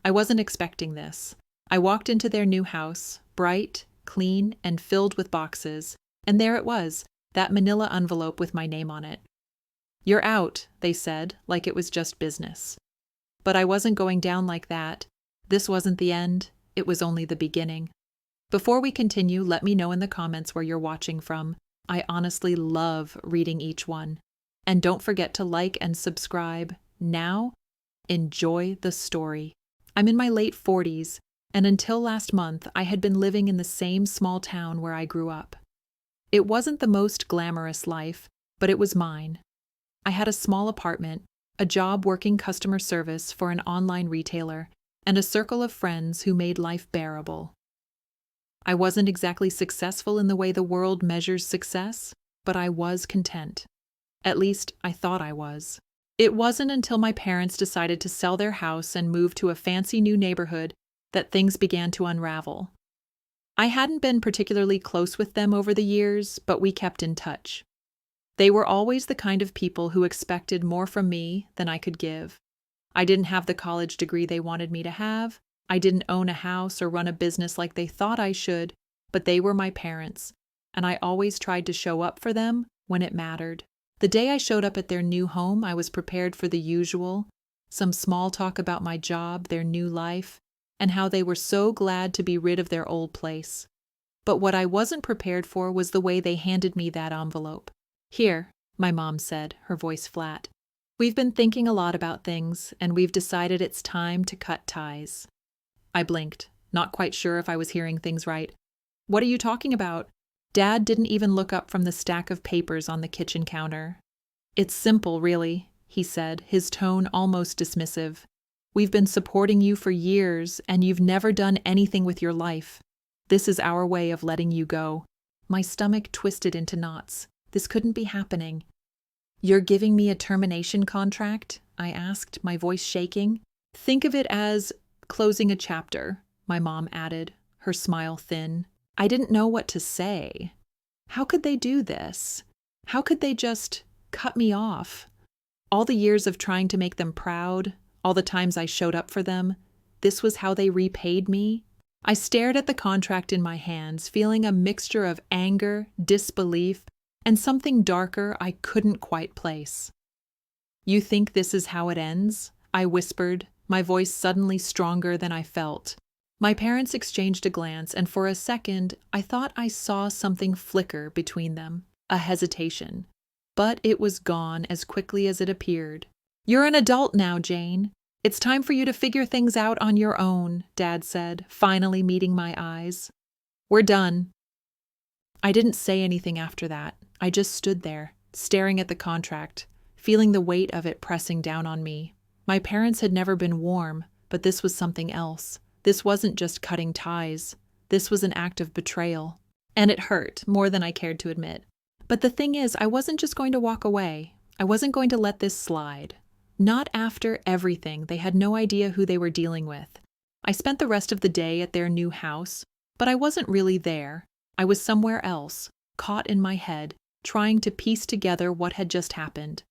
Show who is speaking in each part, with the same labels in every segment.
Speaker 1: I wasn't expecting this. I walked into their new house, bright, clean, and filled with boxes, and there it was, that manila envelope with my name on it. "You're out," they said, like it was just business. But I wasn't going down like that. This wasn't the end, it was only the beginning. Before we continue, let me know in the comments where you're watching from. I honestly love reading each one. And don't forget to like and subscribe. Now, enjoy the story. I'm in my late 40s, and until last month, I had been living in the same small town where I grew up. It wasn't the most glamorous life, but it was mine. I had a small apartment, a job working customer service for an online retailer, and a circle of friends who made life bearable. I wasn't exactly successful in the way the world measures success, but I was content. At least, I thought I was. It wasn't until my parents decided to sell their house and move to a fancy new neighborhood that things began to unravel. I hadn't been particularly close with them over the years, but we kept in touch. They were always the kind of people who expected more from me than I could give. I didn't have the college degree they wanted me to have. I didn't own a house or run a business like they thought I should, but they were my parents, and I always tried to show up for them when it mattered. The day I showed up at their new home, I was prepared for the usual, some small talk about my job, their new life, and how they were so glad to be rid of their old place. But what I wasn't prepared for was the way they handed me that envelope. "Here," my mom said, her voice flat. "We've been thinking a lot about things, and we've decided it's time to cut ties." I blinked, not quite sure if I was hearing things right. "What are you talking about?" Dad didn't even look up from the stack of papers on the kitchen counter. "It's simple, really," he said, his tone almost dismissive. "We've been supporting you for years, and you've never done anything with your life. This is our way of letting you go." My stomach twisted into knots. This couldn't be happening. "You're giving me a termination contract?" I asked, my voice shaking. "Think of it as closing a chapter," my mom added, her smile thin. I didn't know what to say. How could they do this? How could they just cut me off? All the years of trying to make them proud, all the times I showed up for them, this was how they repaid me? I stared at the contract in my hands, feeling a mixture of anger, disbelief, and something darker I couldn't quite place. "You think this is how it ends?" I whispered, my voice suddenly stronger than I felt. My parents exchanged a glance, and for a second, I thought I saw something flicker between them, a hesitation. But it was gone as quickly as it appeared. "You're an adult now, Jane. It's time for you to figure things out on your own," Dad said, finally meeting my eyes. "We're done." I didn't say anything after that. I just stood there, staring at the contract, feeling the weight of it pressing down on me. My parents had never been warm, but this was something else. This wasn't just cutting ties. This was an act of betrayal. And it hurt, more than I cared to admit. But the thing is, I wasn't just going to walk away. I wasn't going to let this slide. Not after everything. They had no idea who they were dealing with. I spent the rest of the day at their new house, but I wasn't really there. I was somewhere else, caught in my head, trying to piece together what had just happened.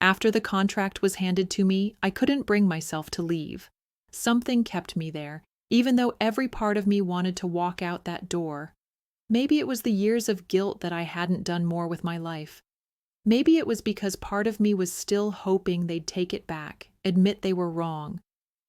Speaker 1: After the contract was handed to me, I couldn't bring myself to leave. Something kept me there, even though every part of me wanted to walk out that door. Maybe it was the years of guilt that I hadn't done more with my life. Maybe it was because part of me was still hoping they'd take it back, admit they were wrong.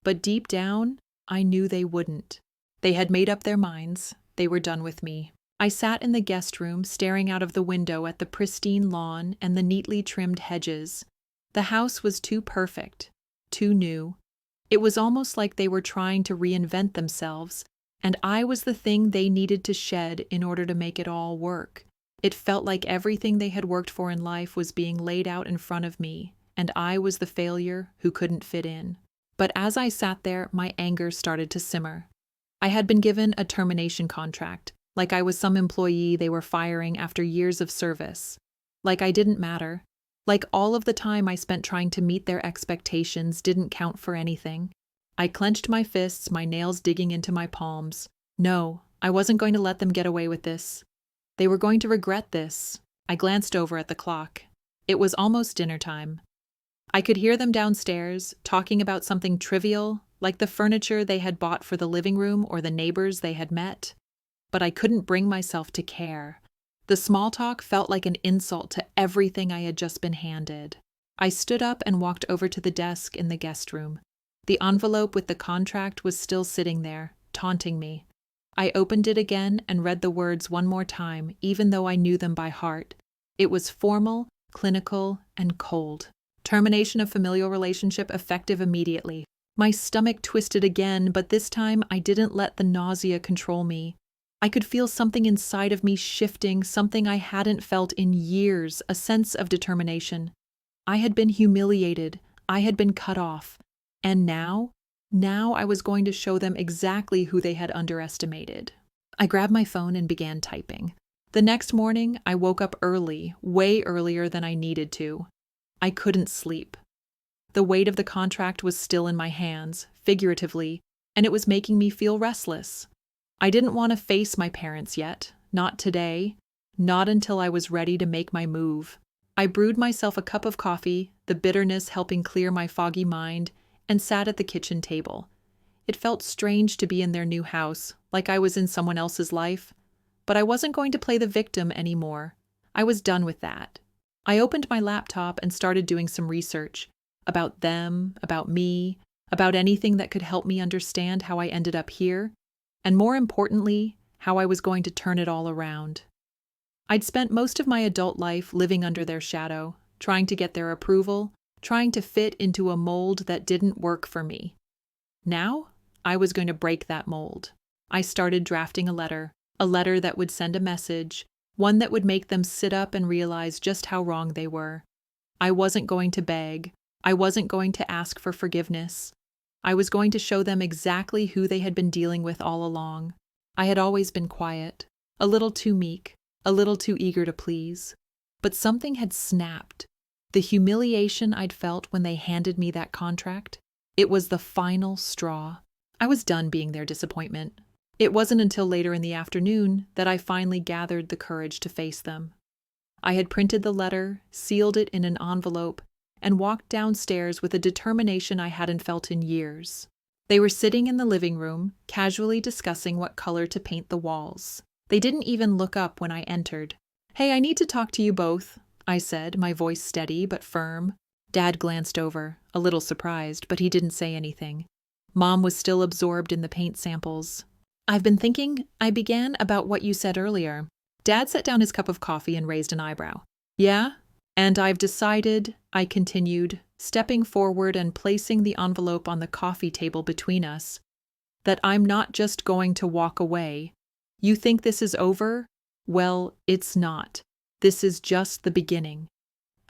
Speaker 1: But deep down, I knew they wouldn't. They had made up their minds. They were done with me. I sat in the guest room, staring out of the window at the pristine lawn and the neatly trimmed hedges. The house was too perfect, too new. It was almost like they were trying to reinvent themselves, and I was the thing they needed to shed in order to make it all work. It felt like everything they had worked for in life was being laid out in front of me, and I was the failure who couldn't fit in. But as I sat there, my anger started to simmer. I had been given a termination contract, like I was some employee they were firing after years of service. Like I didn't matter. Like all of the time I spent trying to meet their expectations didn't count for anything. I clenched my fists, my nails digging into my palms. No, I wasn't going to let them get away with this. They were going to regret this. I glanced over at the clock. It was almost dinner time. I could hear them downstairs, talking about something trivial, like the furniture they had bought for the living room or the neighbors they had met. But I couldn't bring myself to care. The small talk felt like an insult to everything I had just been handed. I stood up and walked over to the desk in the guest room. The envelope with the contract was still sitting there, taunting me. I opened it again and read the words one more time, even though I knew them by heart. It was formal, clinical, and cold. Termination of familial relationship effective immediately. My stomach twisted again, but this time I didn't let the nausea control me. I could feel something inside of me shifting, something I hadn't felt in years, a sense of determination. I had been humiliated. I had been cut off. And now I was going to show them exactly who they had underestimated. I grabbed my phone and began typing. The next morning, I woke up early, way earlier than I needed to. I couldn't sleep. The weight of the contract was still in my hands, figuratively, and it was making me feel restless. I didn't want to face my parents yet, not today, not until I was ready to make my move. I brewed myself a cup of coffee, the bitterness helping clear my foggy mind, and sat at the kitchen table. It felt strange to be in their new house, like I was in someone else's life, but I wasn't going to play the victim anymore. I was done with that. I opened my laptop and started doing some research about them, about me, about anything that could help me understand how I ended up here, and more importantly, how I was going to turn it all around. I'd spent most of my adult life living under their shadow, trying to get their approval, trying to fit into a mold that didn't work for me. Now, I was going to break that mold. I started drafting a letter that would send a message, one that would make them sit up and realize just how wrong they were. I wasn't going to beg. I wasn't going to ask for forgiveness. I was going to show them exactly who they had been dealing with all along. I had always been quiet, a little too meek, a little too eager to please. But something had snapped. The humiliation I'd felt when they handed me that contract, it was the final straw. I was done being their disappointment. It wasn't until later in the afternoon that I finally gathered the courage to face them. I had printed the letter, sealed it in an envelope, and walked downstairs with a determination I hadn't felt in years. They were sitting in the living room, casually discussing what color to paint the walls. They didn't even look up when I entered. "Hey, I need to talk to you both," I said, my voice steady but firm. Dad glanced over, a little surprised, but he didn't say anything. Mom was still absorbed in the paint samples. "I've been thinking," I began, "about what you said earlier." Dad set down his cup of coffee and raised an eyebrow. "Yeah? And I've decided," I continued, stepping forward and placing the envelope on the coffee table between us, "that I'm not just going to walk away. You think this is over? Well, it's not. This is just the beginning."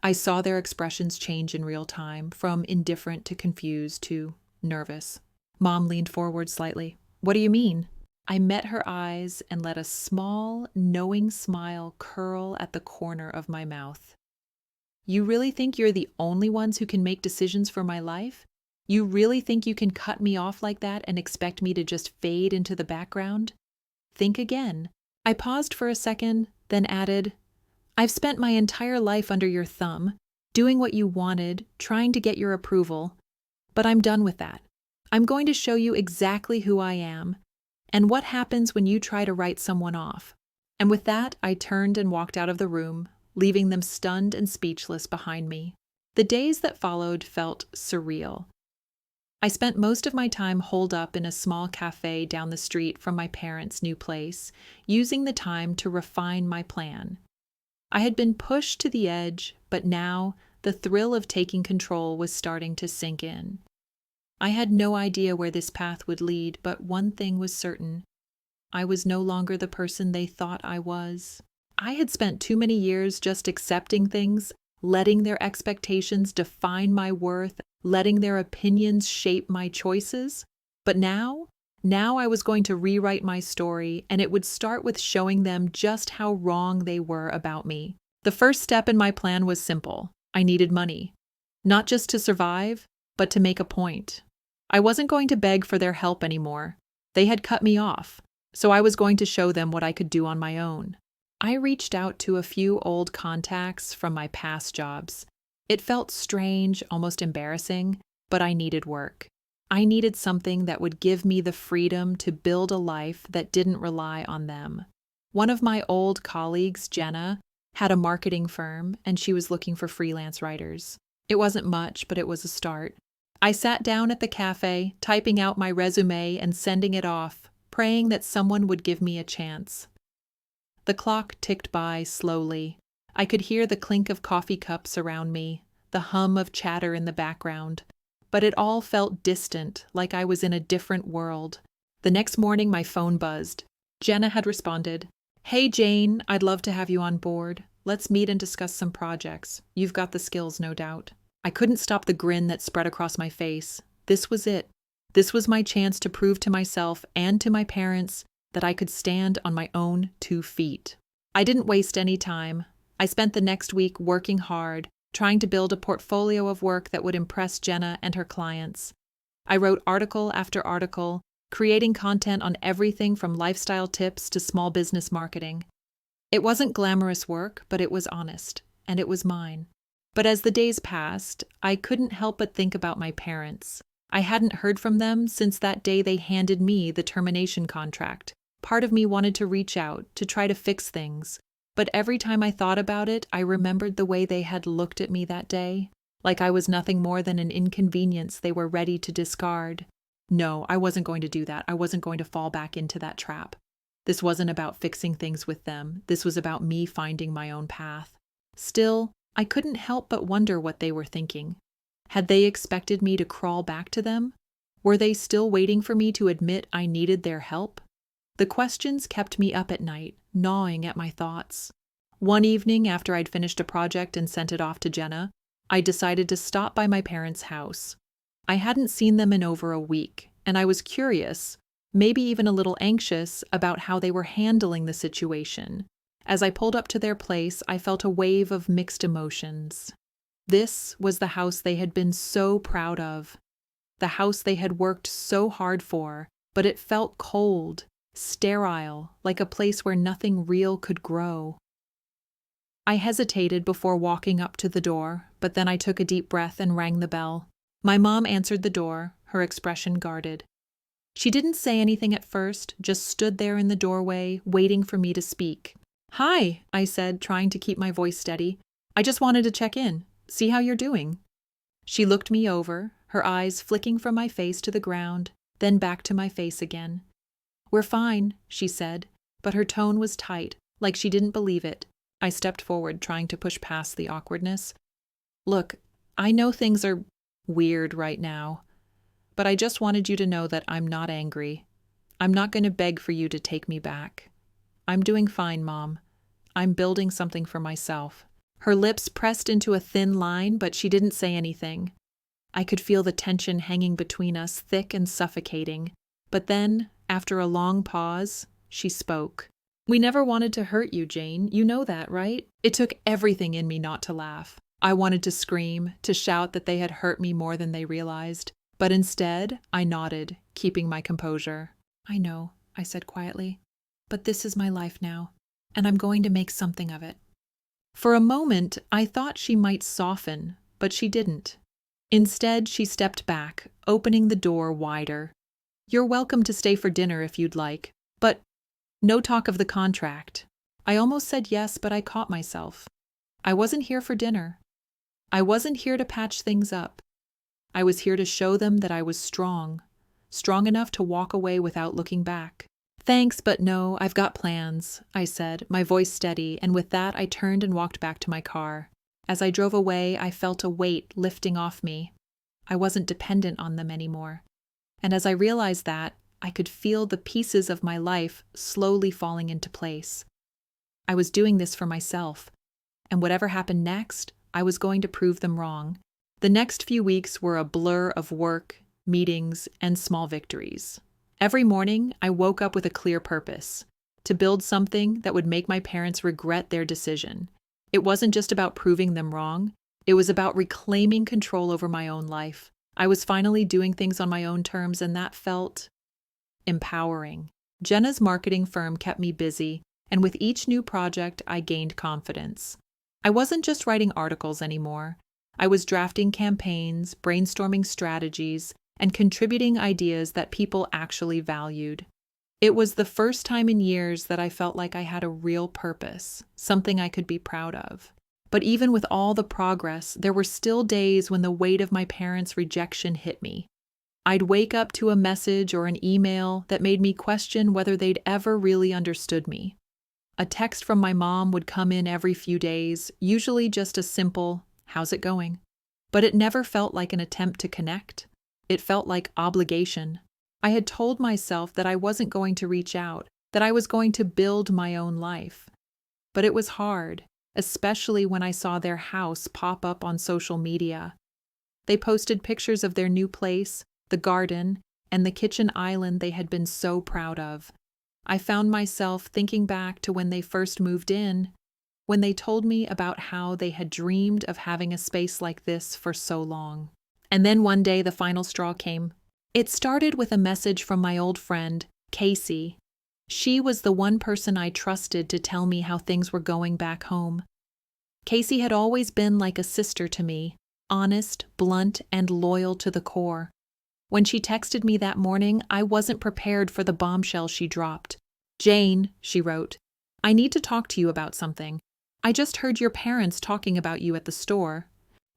Speaker 1: I saw their expressions change in real time, from indifferent to confused to nervous. Mom leaned forward slightly. "What do you mean?" I met her eyes and let a small, knowing smile curl at the corner of my mouth. "You really think you're the only ones who can make decisions for my life? You really think you can cut me off like that and expect me to just fade into the background? Think again." I paused for a second, then added, "I've spent my entire life under your thumb, doing what you wanted, trying to get your approval. But I'm done with that. I'm going to show you exactly who I am, and what happens when you try to write someone off." And with that, I turned and walked out of the room, leaving them stunned and speechless behind me. The days that followed felt surreal. I spent most of my time holed up in a small cafe down the street from my parents' new place, using the time to refine my plan. I had been pushed to the edge, but now the thrill of taking control was starting to sink in. I had no idea where this path would lead, but one thing was certain. I was no longer the person they thought I was. I had spent too many years just accepting things, letting their expectations define my worth, letting their opinions shape my choices. But now I was going to rewrite my story, and it would start with showing them just how wrong they were about me. The first step in my plan was simple. I needed money. Not just to survive, but to make a point. I wasn't going to beg for their help anymore. They had cut me off, so I was going to show them what I could do on my own. I reached out to a few old contacts from my past jobs. It felt strange, almost embarrassing, but I needed work. I needed something that would give me the freedom to build a life that didn't rely on them. One of my old colleagues, Jenna, had a marketing firm and she was looking for freelance writers. It wasn't much, but it was a start. I sat down at the cafe, typing out my resume and sending it off, praying that someone would give me a chance. The clock ticked by slowly. I could hear the clink of coffee cups around me, the hum of chatter in the background, but it all felt distant, like I was in a different world. The next morning, my phone buzzed. Jenna had responded, "Hey Jane, I'd love to have you on board. Let's meet and discuss some projects. You've got the skills, no doubt." I couldn't stop the grin that spread across my face. This was it. This was my chance to prove to myself and to my parents that I could stand on my own 2 feet. I didn't waste any time. I spent the next week working hard, trying to build a portfolio of work that would impress Jenna and her clients. I wrote article after article, creating content on everything from lifestyle tips to small business marketing. It wasn't glamorous work, but it was honest, and it was mine. But as the days passed, I couldn't help but think about my parents. I hadn't heard from them since that day they handed me the termination contract. Part of me wanted to reach out, to try to fix things. But every time I thought about it, I remembered the way they had looked at me that day, like I was nothing more than an inconvenience they were ready to discard. No, I wasn't going to do that. I wasn't going to fall back into that trap. This wasn't about fixing things with them. This was about me finding my own path. Still, I couldn't help but wonder what they were thinking. Had they expected me to crawl back to them? Were they still waiting for me to admit I needed their help? The questions kept me up at night, gnawing at my thoughts. One evening, after I'd finished a project and sent it off to Jenna, I decided to stop by my parents' house. I hadn't seen them in over a week, and I was curious, maybe even a little anxious, about how they were handling the situation. As I pulled up to their place, I felt a wave of mixed emotions. This was the house they had been so proud of, the house they had worked so hard for, but it felt cold, sterile, like a place where nothing real could grow. I hesitated before walking up to the door, but then I took a deep breath and rang the bell. My mom answered the door, her expression guarded. She didn't say anything at first, just stood there in the doorway, waiting for me to speak. "Hi," I said, trying to keep my voice steady. "I just wanted to check in, see how you're doing." She looked me over, her eyes flicking from my face to the ground, then back to my face again. "We're fine," she said, but her tone was tight, like she didn't believe it. I stepped forward, trying to push past the awkwardness. "Look, I know things are weird right now, but I just wanted you to know that I'm not angry. I'm not going to beg for you to take me back. I'm doing fine, Mom. I'm building something for myself." Her lips pressed into a thin line, but she didn't say anything. I could feel the tension hanging between us, thick and suffocating. But then, after a long pause, she spoke. "We never wanted to hurt you, Jane. You know that, right?" It took everything in me not to laugh. I wanted to scream, to shout that they had hurt me more than they realized. But instead, I nodded, keeping my composure. "I know," I said quietly. "But this is my life now, and I'm going to make something of it." For a moment, I thought she might soften, but she didn't. Instead, she stepped back, opening the door wider. "You're welcome to stay for dinner if you'd like, but no talk of the contract." I almost said yes, but I caught myself. I wasn't here for dinner. I wasn't here to patch things up. I was here to show them that I was strong enough to walk away without looking back. "Thanks, but no, I've got plans," I said, my voice steady, and with that I turned and walked back to my car. As I drove away, I felt a weight lifting off me. I wasn't dependent on them anymore. And as I realized that, I could feel the pieces of my life slowly falling into place. I was doing this for myself, and whatever happened next, I was going to prove them wrong. The next few weeks were a blur of work, meetings, and small victories. Every morning, I woke up with a clear purpose: to build something that would make my parents regret their decision. It wasn't just about proving them wrong. It was about reclaiming control over my own life. I was finally doing things on my own terms, and that felt empowering. Jenna's marketing firm kept me busy, and with each new project, I gained confidence. I wasn't just writing articles anymore. I was drafting campaigns, brainstorming strategies, and contributing ideas that people actually valued. It was the first time in years that I felt like I had a real purpose, something I could be proud of. But even with all the progress, there were still days when the weight of my parents' rejection hit me. I'd wake up to a message or an email that made me question whether they'd ever really understood me. A text from my mom would come in every few days, usually just a simple, "How's it going?" But it never felt like an attempt to connect. It felt like obligation. I had told myself that I wasn't going to reach out, that I was going to build my own life. But it was hard, especially when I saw their house pop up on social media. They posted pictures of their new place, the garden, and the kitchen island they had been so proud of. I found myself thinking back to when they first moved in, when they told me about how they had dreamed of having a space like this for so long. And then one day the final straw came. It started with a message from my old friend, Casey. She was the one person I trusted to tell me how things were going back home. Casey had always been like a sister to me, honest, blunt, and loyal to the core. When she texted me that morning, I wasn't prepared for the bombshell she dropped. "Jane," she wrote, "I need to talk to you about something. I just heard your parents talking about you at the store."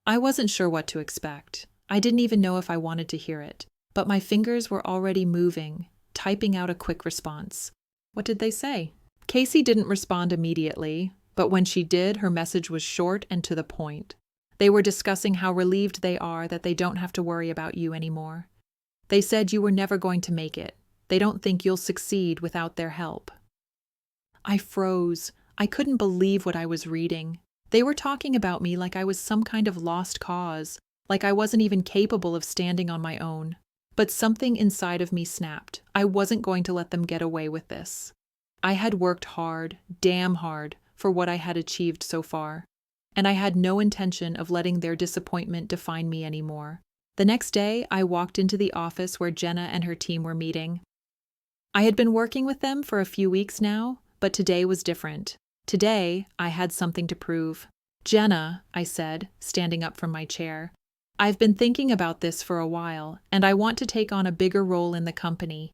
Speaker 1: I wasn't sure what to expect. I didn't even know if I wanted to hear it, but my fingers were already moving, typing out a quick response. What did they say? Casey didn't respond immediately, but when she did, her message was short and to the point. They were discussing how relieved they are that they don't have to worry about you anymore. They said you were never going to make it. They don't think you'll succeed without their help. I froze. I couldn't believe what I was reading. They were talking about me like I was some kind of lost cause, like I wasn't even capable of standing on my own. But something inside of me snapped. I wasn't going to let them get away with this. I had worked hard, damn hard, for what I had achieved so far, and I had no intention of letting their disappointment define me anymore. The next day, I walked into the office where Jenna and her team were meeting. I had been working with them for a few weeks now, but today was different. Today, I had something to prove. "Jenna," I said, standing up from my chair, "I've been thinking about this for a while, and I want to take on a bigger role in the company.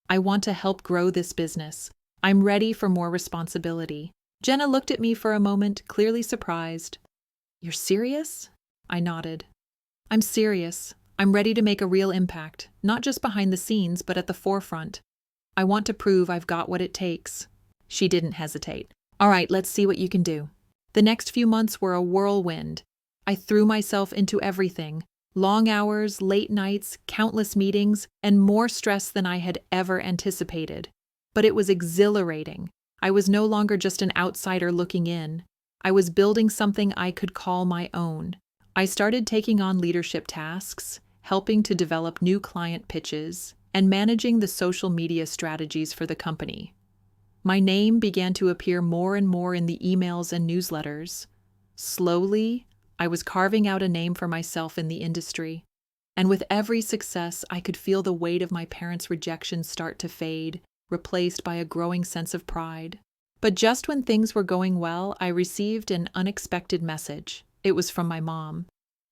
Speaker 1: I want to help grow this business. I'm ready for more responsibility." Jenna looked at me for a moment, clearly surprised. "You're serious?" I nodded. "I'm serious. I'm ready to make a real impact, not just behind the scenes, but at the forefront. I want to prove I've got what it takes." She didn't hesitate. "All right, let's see what you can do." The next few months were a whirlwind. I threw myself into everything. Long hours, late nights, countless meetings, and more stress than I had ever anticipated. But it was exhilarating. I was no longer just an outsider looking in. I was building something I could call my own. I started taking on leadership tasks, helping to develop new client pitches, and managing the social media strategies for the company. My name began to appear more and more in the emails and newsletters. Slowly, I was carving out a name for myself in the industry. And with every success, I could feel the weight of my parents' rejection start to fade, replaced by a growing sense of pride. But just when things were going well, I received an unexpected message. It was from my mom.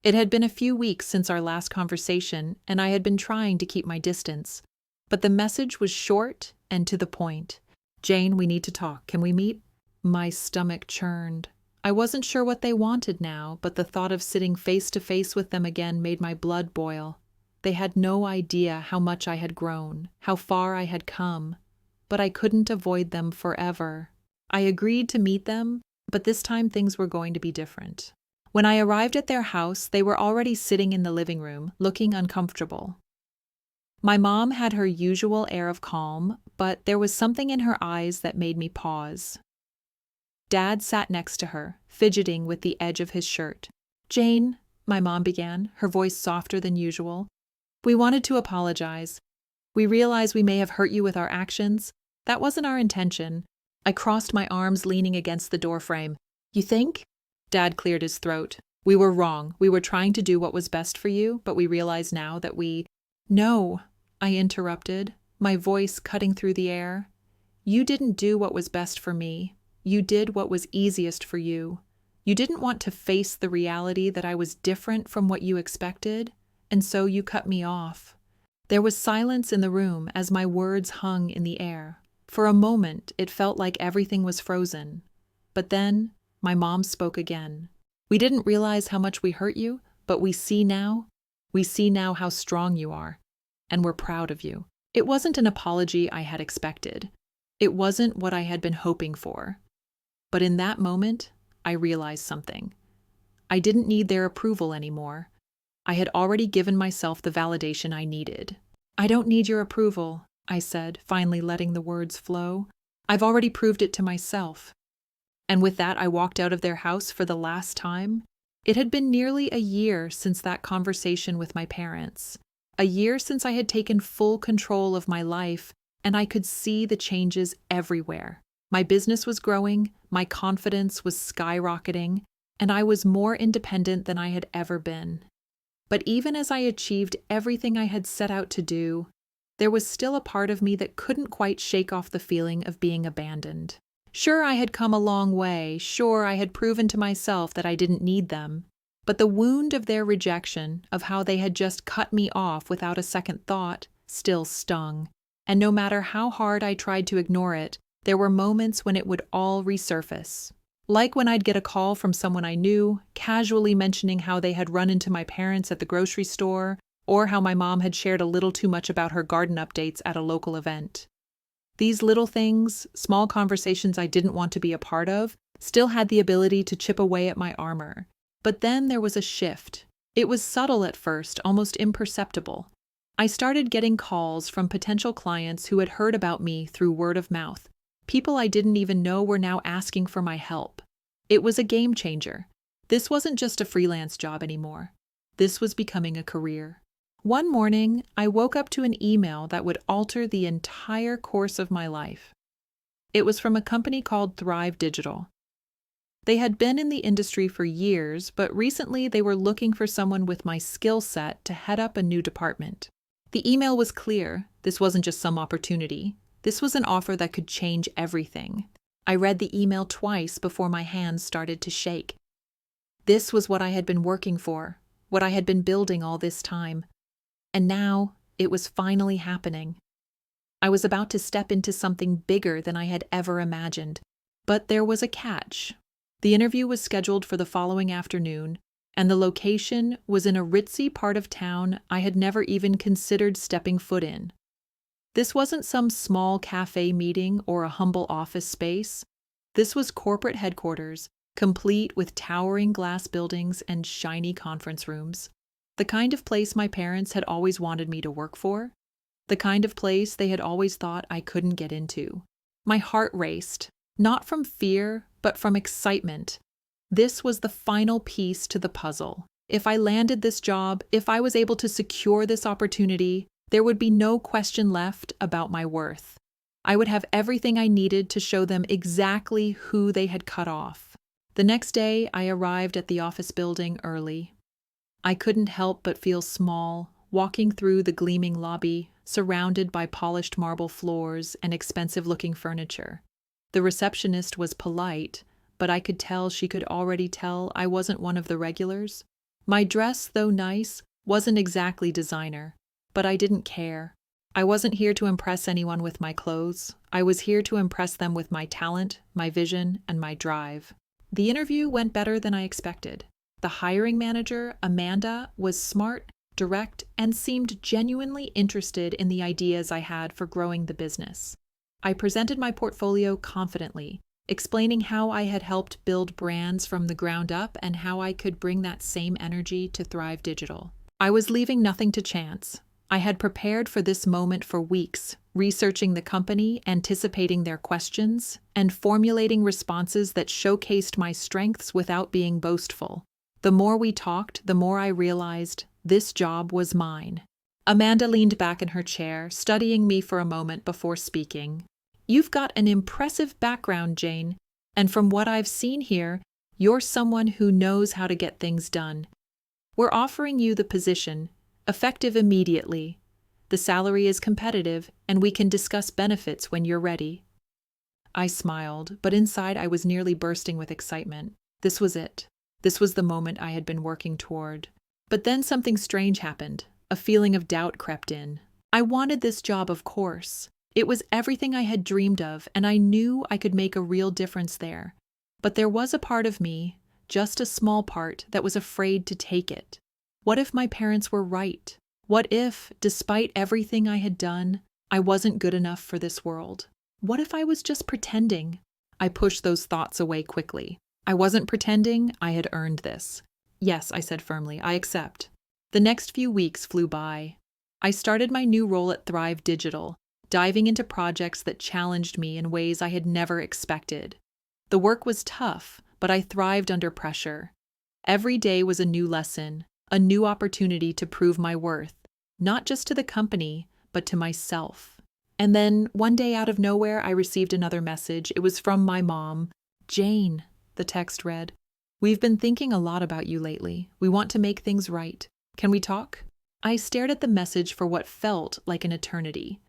Speaker 1: It had been a few weeks since our last conversation, and I had been trying to keep my distance. But the message was short and to the point. "Jane, we need to talk. Can we meet?" My stomach churned. I wasn't sure what they wanted now, but the thought of sitting face to face with them again made my blood boil. They had no idea how much I had grown, how far I had come, but I couldn't avoid them forever. I agreed to meet them, but this time things were going to be different. When I arrived at their house, they were already sitting in the living room, looking uncomfortable. My mom had her usual air of calm, but there was something in her eyes that made me pause. Dad sat next to her, fidgeting with the edge of his shirt. "Jane," my mom began, her voice softer than usual, "we wanted to apologize. We realize we may have hurt you with our actions. That wasn't our intention." I crossed my arms, leaning against the doorframe. "You think?" Dad cleared his throat. "We were wrong. We were trying to do what was best for you, but we realize now that we—" "No," I interrupted, my voice cutting through the air. "You didn't do what was best for me. You did what was easiest for you. You didn't want to face the reality that I was different from what you expected, and so you cut me off. There was silence in the room as my words hung in the air. For a moment, it felt like everything was frozen. But then, my mom spoke again. "We didn't realize how much we hurt you, but we see now. We see now how strong you are, and we're proud of you." It wasn't an apology I had expected. It wasn't what I had been hoping for. But in that moment, I realized something. I didn't need their approval anymore. I had already given myself the validation I needed. "I don't need your approval," I said, finally letting the words flow. "I've already proved it to myself." And with that, I walked out of their house for the last time. It had been nearly a year since that conversation with my parents. A year since I had taken full control of my life, and I could see the changes everywhere. My business was growing, my confidence was skyrocketing, and I was more independent than I had ever been. But even as I achieved everything I had set out to do, there was still a part of me that couldn't quite shake off the feeling of being abandoned. Sure, I had come a long way. Sure, I had proven to myself that I didn't need them. But the wound of their rejection, of how they had just cut me off without a second thought, still stung. And no matter how hard I tried to ignore it, there were moments when it would all resurface. Like when I'd get a call from someone I knew, casually mentioning how they had run into my parents at the grocery store, or how my mom had shared a little too much about her garden updates at a local event. These little things, small conversations I didn't want to be a part of, still had the ability to chip away at my armor. But then there was a shift. It was subtle at first, almost imperceptible. I started getting calls from potential clients who had heard about me through word of mouth. People I didn't even know were now asking for my help. It was a game changer. This wasn't just a freelance job anymore. This was becoming a career. One morning, I woke up to an email that would alter the entire course of my life. It was from a company called Thrive Digital. They had been in the industry for years, but recently they were looking for someone with my skill set to head up a new department. The email was clear. This wasn't just some opportunity. This was an offer that could change everything. I read the email twice before my hands started to shake. This was what I had been working for, what I had been building all this time. And now, it was finally happening. I was about to step into something bigger than I had ever imagined. But there was a catch. The interview was scheduled for the following afternoon, and the location was in a ritzy part of town I had never even considered stepping foot in. This wasn't some small cafe meeting or a humble office space. This was corporate headquarters, complete with towering glass buildings and shiny conference rooms. The kind of place my parents had always wanted me to work for. The kind of place they had always thought I couldn't get into. My heart raced, not from fear, but from excitement. This was the final piece to the puzzle. If I landed this job, if I was able to secure this opportunity, there would be no question left about my worth. I would have everything I needed to show them exactly who they had cut off. The next day, I arrived at the office building early. I couldn't help but feel small, walking through the gleaming lobby, surrounded by polished marble floors and expensive-looking furniture. The receptionist was polite, but I could tell she could already tell I wasn't one of the regulars. My dress, though nice, wasn't exactly designer. But I didn't care. I wasn't here to impress anyone with my clothes. I was here to impress them with my talent, my vision, and my drive. The interview went better than I expected. The hiring manager, Amanda, was smart, direct, and seemed genuinely interested in the ideas I had for growing the business. I presented my portfolio confidently, explaining how I had helped build brands from the ground up and how I could bring that same energy to Thrive Digital. I was leaving nothing to chance. I had prepared for this moment for weeks, researching the company, anticipating their questions, and formulating responses that showcased my strengths without being boastful. The more we talked, the more I realized this job was mine. Amanda leaned back in her chair, studying me for a moment before speaking. "You've got an impressive background, Jane, and from what I've seen here, you're someone who knows how to get things done. We're offering you the position, effective immediately. The salary is competitive, and we can discuss benefits when you're ready." I smiled, but inside I was nearly bursting with excitement. This was it. This was the moment I had been working toward. But then something strange happened. A feeling of doubt crept in. I wanted this job, of course. It was everything I had dreamed of, and I knew I could make a real difference there. But there was a part of me, just a small part, that was afraid to take it. What if my parents were right? What if, despite everything I had done, I wasn't good enough for this world? What if I was just pretending? I pushed those thoughts away quickly. I wasn't pretending, I had earned this. Yes, I said firmly, I accept. The next few weeks flew by. I started my new role at Thrive Digital, diving into projects that challenged me in ways I had never expected. The work was tough, but I thrived under pressure. Every day was a new lesson, a new opportunity to prove my worth, not just to the company, but to myself. And then, one day out of nowhere, I received another message. It was from my mom. "Jane," the text read, "we've been thinking a lot about you lately. We want to make things right. Can we talk?" I stared at the message for what felt like an eternity.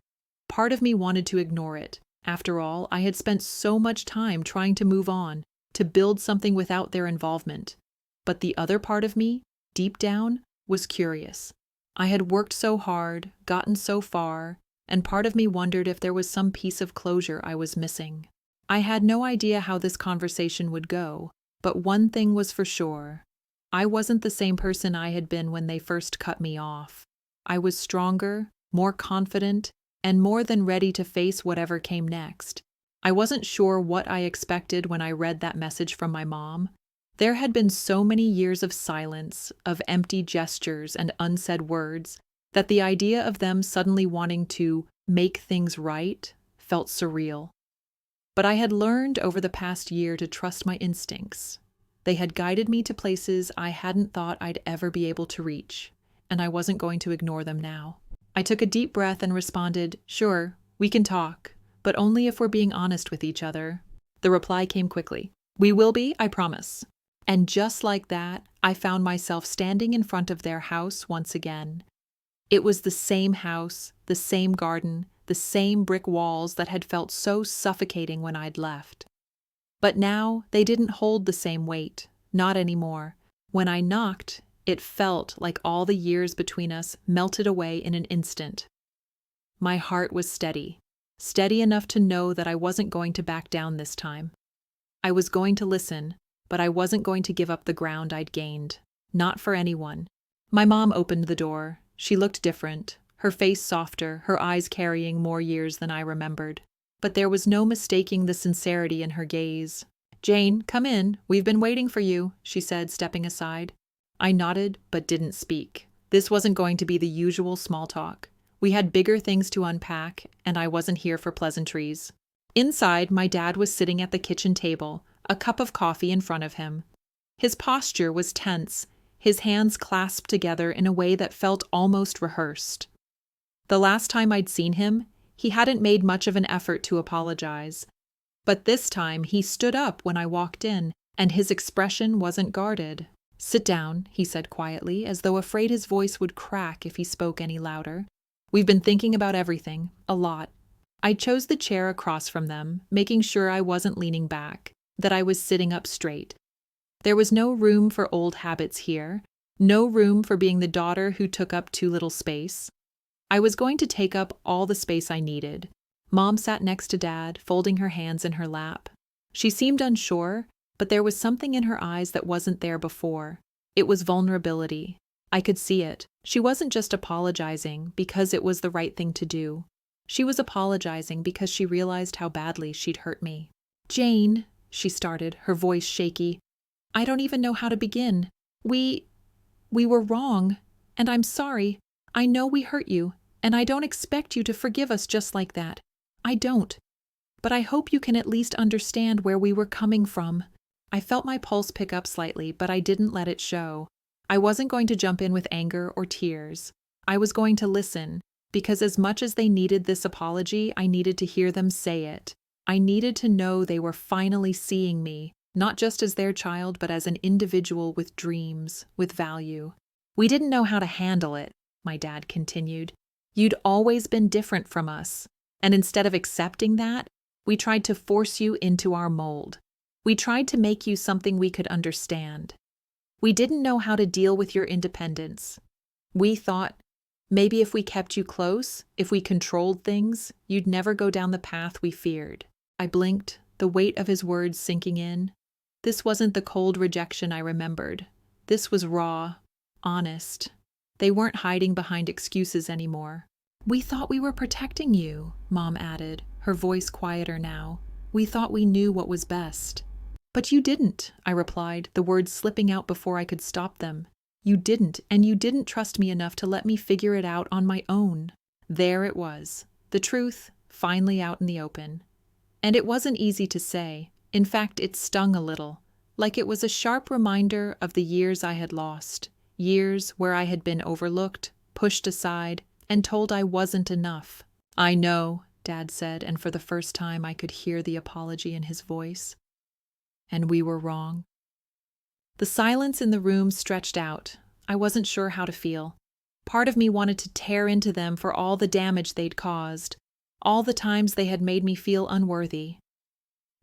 Speaker 1: Part of me wanted to ignore it. After all, I had spent so much time trying to move on, to build something without their involvement. But the other part of me, deep down, was curious. I had worked so hard, gotten so far, and part of me wondered if there was some piece of closure I was missing. I had no idea how this conversation would go, but one thing was for sure. I wasn't the same person I had been when they first cut me off. I was stronger, more confident, and more than ready to face whatever came next. I wasn't sure what I expected when I read that message from my mom. There had been so many years of silence, of empty gestures and unsaid words, that the idea of them suddenly wanting to make things right felt surreal. But I had learned over the past year to trust my instincts. They had guided me to places I hadn't thought I'd ever be able to reach, and I wasn't going to ignore them now. I took a deep breath and responded, "Sure, we can talk, but only if we're being honest with each other." The reply came quickly. "We will be, I promise." And just like that, I found myself standing in front of their house once again. It was the same house, the same garden, the same brick walls that had felt so suffocating when I'd left. But now they didn't hold the same weight, not anymore. When I knocked, it felt like all the years between us melted away in an instant. My heart was steady, steady enough to know that I wasn't going to back down this time. I was going to listen, but I wasn't going to give up the ground I'd gained. Not for anyone. My mom opened the door. She looked different, her face softer, her eyes carrying more years than I remembered. But there was no mistaking the sincerity in her gaze. "Jane, come in. We've been waiting for you," she said, stepping aside. I nodded, but didn't speak. This wasn't going to be the usual small talk. We had bigger things to unpack, and I wasn't here for pleasantries. Inside, my dad was sitting at the kitchen table, a cup of coffee in front of him. His posture was tense, his hands clasped together in a way that felt almost rehearsed. The last time I'd seen him, he hadn't made much of an effort to apologize. But this time, he stood up when I walked in, and his expression wasn't guarded. "Sit down," he said quietly, as though afraid his voice would crack if he spoke any louder. "We've been thinking about everything, a lot." I chose the chair across from them, making sure I wasn't leaning back, that I was sitting up straight. There was no room for old habits here, no room for being the daughter who took up too little space. I was going to take up all the space I needed. Mom sat next to Dad, folding her hands in her lap. She seemed unsure, but there was something in her eyes that wasn't there before. It was vulnerability. I could see it. She wasn't just apologizing because it was the right thing to do. She was apologizing because she realized how badly she'd hurt me. "Jane," she started, her voice shaky. "I don't even know how to begin. We were wrong, and I'm sorry. I know we hurt you, and I don't expect you to forgive us just like that. I don't. But I hope you can at least understand where we were coming from." I felt my pulse pick up slightly, but I didn't let it show. I wasn't going to jump in with anger or tears. I was going to listen, because as much as they needed this apology, I needed to hear them say it. I needed to know they were finally seeing me, not just as their child, but as an individual with dreams, with value. "We didn't know how to handle it," my dad continued. "You'd always been different from us, and instead of accepting that, we tried to force you into our mold. We tried to make you something we could understand. We didn't know how to deal with your independence. We thought, Maybe if we kept you close, if we controlled things, you'd never go down the path we feared. I blinked, the weight of his words sinking in. This wasn't the cold rejection I remembered. This was raw, honest. They weren't hiding behind excuses anymore. "We thought we were protecting you," Mom added, her voice quieter now. "We thought we knew what was best." "But you didn't," I replied, the words slipping out before I could stop them. "You didn't, and you didn't trust me enough to let me figure it out on my own." There it was, the truth, finally out in the open. And it wasn't easy to say. In fact, it stung a little, like it was a sharp reminder of the years I had lost, years where I had been overlooked, pushed aside, and told I wasn't enough. "I know," Dad said, and for the first time I could hear the apology in his voice. "And we were wrong." The silence in the room stretched out. I wasn't sure how to feel. Part of me wanted to tear into them for all the damage they'd caused, all the times they had made me feel unworthy.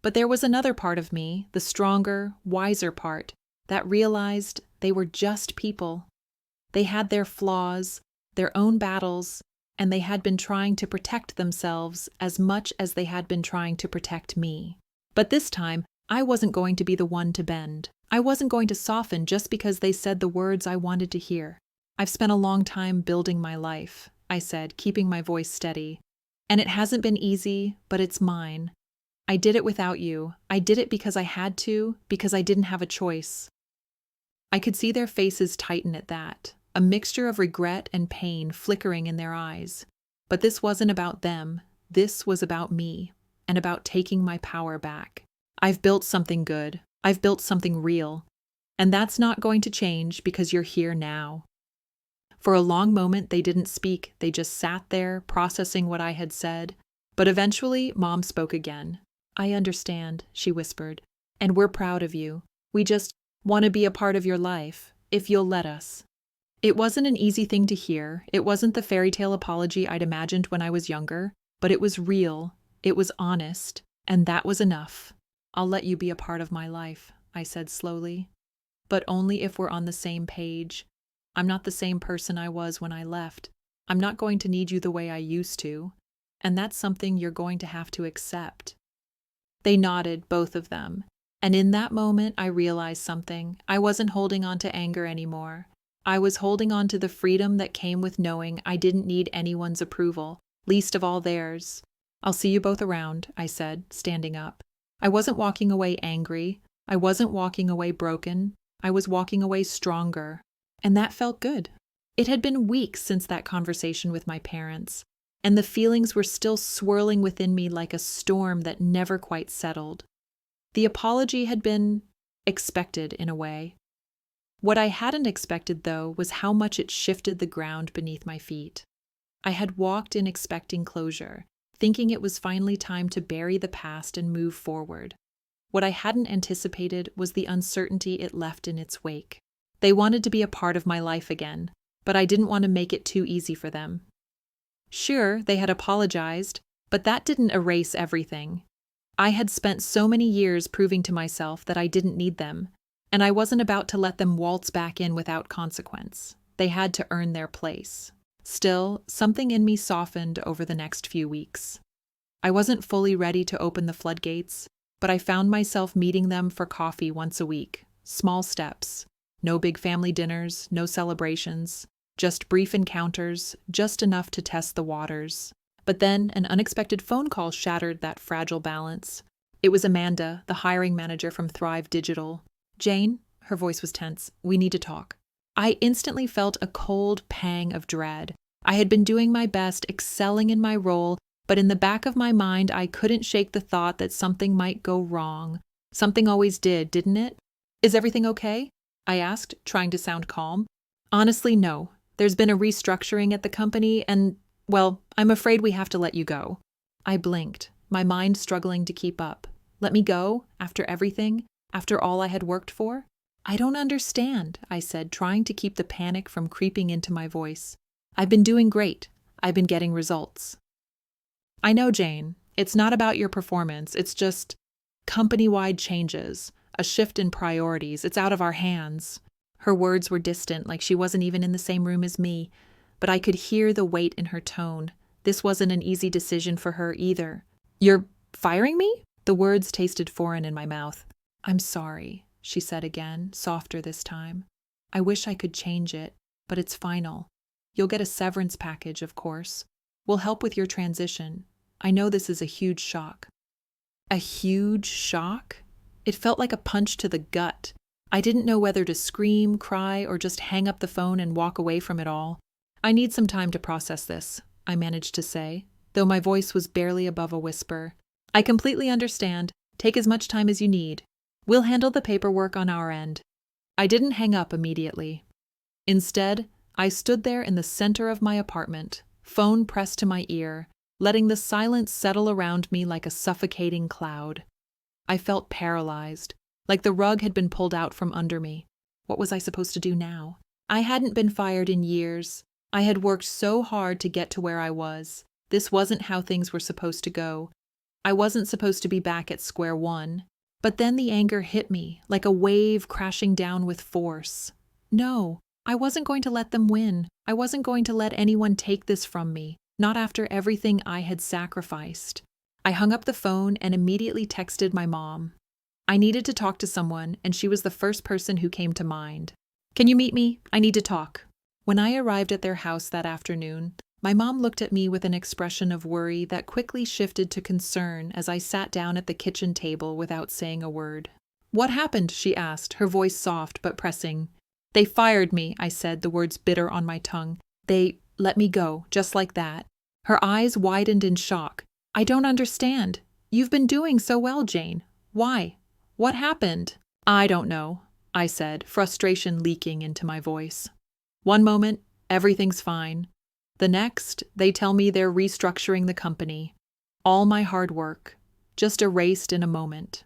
Speaker 1: But there was another part of me, the stronger, wiser part, that realized they were just people. They had their flaws, their own battles, and they had been trying to protect themselves as much as they had been trying to protect me. But this time, I wasn't going to be the one to bend. I wasn't going to soften just because they said the words I wanted to hear. "I've spent a long time building my life," I said, keeping my voice steady. "And it hasn't been easy, but it's mine. I did it without you. I did it because I had to, because I didn't have a choice." I could see their faces tighten at that, a mixture of regret and pain flickering in their eyes. But this wasn't about them. This was about me, and about taking my power back. I've built something good. I've built something real. And that's not going to change because you're here now. For a long moment, they didn't speak. They just sat there, processing what I had said. But eventually, Mom spoke again. "I understand," she whispered. "And we're proud of you. We just want to be a part of your life, if you'll let us." It wasn't an easy thing to hear. It wasn't the fairy tale apology I'd imagined when I was younger. But it was real. It was honest. And that was enough. "I'll let you be a part of my life," I said slowly. "But only if we're on the same page. I'm not the same person I was when I left. I'm not going to need you the way I used to. And that's something you're going to have to accept." They nodded, both of them. And in that moment, I realized something. I wasn't holding on to anger anymore. I was holding on to the freedom that came with knowing I didn't need anyone's approval, least of all theirs. "I'll see you both around," I said, standing up. I wasn't walking away angry. I wasn't walking away broken. I was walking away stronger. And that felt good. It had been weeks since that conversation with my parents, and the feelings were still swirling within me like a storm that never quite settled. The apology had been expected in a way. What I hadn't expected, though, was how much it shifted the ground beneath my feet. I had walked in expecting closure, thinking it was finally time to bury the past and move forward. What I hadn't anticipated was the uncertainty it left in its wake. They wanted to be a part of my life again, but I didn't want to make it too easy for them. Sure, they had apologized, but that didn't erase everything. I had spent so many years proving to myself that I didn't need them, and I wasn't about to let them waltz back in without consequence. They had to earn their place. Still, something in me softened over the next few weeks. I wasn't fully ready to open the floodgates, but I found myself meeting them for coffee once a week, small steps. No big family dinners, no celebrations, just brief encounters, just enough to test the waters. But then an unexpected phone call shattered that fragile balance. It was Amanda, the hiring manager from Thrive Digital. "Jane," her voice was tense, "we need to talk." I instantly felt a cold pang of dread. I had been doing my best, excelling in my role, but in the back of my mind I couldn't shake the thought that something might go wrong. Something always did, didn't it? "Is everything okay?" I asked, trying to sound calm. "Honestly, no. There's been a restructuring at the company and, well, I'm afraid we have to let you go." I blinked, my mind struggling to keep up. Let me go? After everything? After all I had worked for? "I don't understand," I said, trying to keep the panic from creeping into my voice. "I've been doing great. I've been getting results." "I know, Jane. It's not about your performance. It's just company-wide changes. A shift in priorities. It's out of our hands." Her words were distant, like she wasn't even in the same room as me. but I could hear the weight in her tone. This wasn't an easy decision for her either. "You're firing me?" The words tasted foreign in my mouth. "I'm sorry," she said again, softer this time. "I wish I could change it, but it's final. You'll get a severance package, of course. We'll help with your transition. I know this is a huge shock." A huge shock? It felt like a punch to the gut. I didn't know whether to scream, cry, or just hang up the phone and walk away from it all. "I need some time to process this," I managed to say, though my voice was barely above a whisper. "I completely understand. Take as much time as you need. We'll handle the paperwork on our end." I didn't hang up immediately. Instead, I stood there in the center of my apartment, phone pressed to my ear, letting the silence settle around me like a suffocating cloud. I felt paralyzed, like the rug had been pulled out from under me. What was I supposed to do now? I hadn't been fired in years. I had worked so hard to get to where I was. This wasn't how things were supposed to go. I wasn't supposed to be back at square one. But then the anger hit me, like a wave crashing down with force. No, I wasn't going to let them win. I wasn't going to let anyone take this from me, not after everything I had sacrificed. I hung up the phone and immediately texted my mom. I needed to talk to someone, and she was the first person who came to mind. "Can you meet me? I need to talk." When I arrived at their house that afternoon, my mom looked at me with an expression of worry that quickly shifted to concern as I sat down at the kitchen table without saying a word. "What happened?" she asked, her voice soft but pressing. "They fired me," I said, the words bitter on my tongue. "They let me go, just like that." Her eyes widened in shock. "I don't understand. You've been doing so well, Jane. Why? What happened?" "I don't know," I said, frustration leaking into my voice. One moment, everything's fine. The next, they tell me they're restructuring the company. All my hard work, just erased in a moment.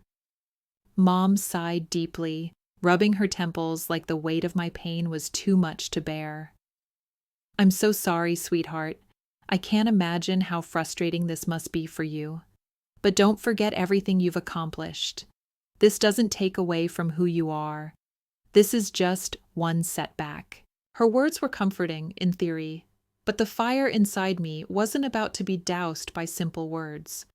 Speaker 1: Mom sighed deeply, rubbing her temples like the weight of my pain was too much to bear. "I'm so sorry, sweetheart. I can't imagine how frustrating this must be for you. But don't forget everything you've accomplished. This doesn't take away from who you are. This is just one setback." Her words were comforting, in theory, but the fire inside me wasn't about to be doused by simple words.